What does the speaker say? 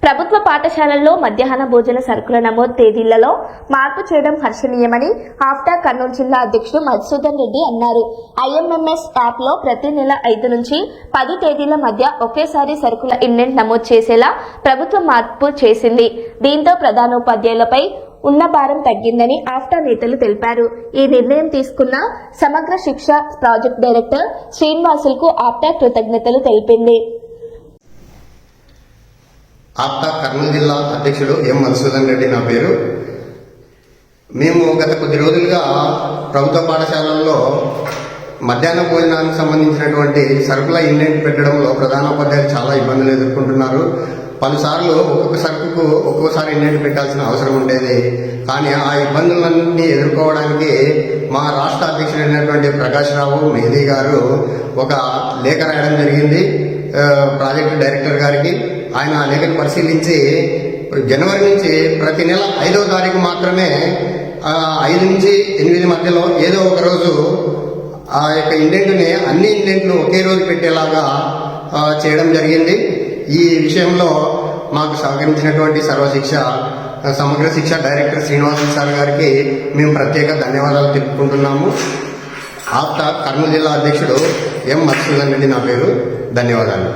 ప్రభుత్వ పాఠశాలల్లో మధ్యాహ్న భోజన సరుకుల నమోదు తేదీలలో మార్పు చేయడం హర్షణీయమని ఆఫ్టా కర్నూలు జిల్లా అధ్యక్షుడు మధుసూదన్ రెడ్డి అన్నారు. ఐఎంఎంఎస్ యాప్లో ప్రతి నెల 5 నుంచి 10 తేదీల మధ్య ఒకేసారి సరుకుల ఇండెంట్ నమోదు చేసేలా ప్రభుత్వం మార్పు చేసింది. దీంతో ప్రధానోపాధ్యాయులపై ఉన్న భారం తగ్గిందని ఆఫ్టా నేతలు తెలిపారు. ఈ నిర్ణయం తీసుకున్న సమగ్ర శిక్ష ప్రాజెక్ట్ డైరెక్టర్ శ్రీనివాసులకు ఆఫ్టా కృతజ్ఞతలు తెలిపింది. ఆప్టా కర్నూలు జిల్లా అధ్యక్షుడు ఎం మధుసూదన్ రెడ్డి నా పేరు. మేము గత కొద్ది రోజులుగా ప్రభుత్వ పాఠశాలల్లో మధ్యాహ్న భోజనానికి సంబంధించినటువంటి సరుకుల ఇండెంట్ పెట్టడంలో ప్రధానోపాధ్యాయులు చాలా ఇబ్బందులు ఎదుర్కొంటున్నారు. పలుసార్లు ఒక్కొక్క సరుకుకు ఒక్కొక్కసారి ఇండెంట్ పెట్టాల్సిన అవసరం ఉండేది. కానీ ఆ ఇబ్బందులన్నీ ఎదుర్కోవడానికి మా రాష్ట్ర అధ్యక్షుడైనటువంటి ప్రకాష్ రావు మెహదీ గారు ఒక లేఖ రాయడం జరిగింది ప్రాజెక్టు డైరెక్టర్ గారికి. ఆయన ఆ లేఖను పరిశీలించి జనవరి నుంచి ప్రతి నెల 5వ తారీఖు మాత్రమే 5 నుంచి 8 మధ్యలో ఏదో ఒక రోజు ఆ యొక్క ఇండెంట్ని అన్ని ఇండెంట్లు ఒకే రోజు పెట్టేలాగా చేయడం జరిగింది. ఈ విషయంలో మాకు సహకరించినటువంటి సమగ్ర శిక్ష డైరెక్టర్ శ్రీనివాస్ సార్ గారికి మేము ప్రత్యేక ధన్యవాదాలు తెలుపుకుంటున్నాము. ఆప్టా కర్నూలు జిల్లా అధ్యక్షుడు ఎం మధుసూదన్ రెడ్డి నా పేరు. ధన్యవాదాలు.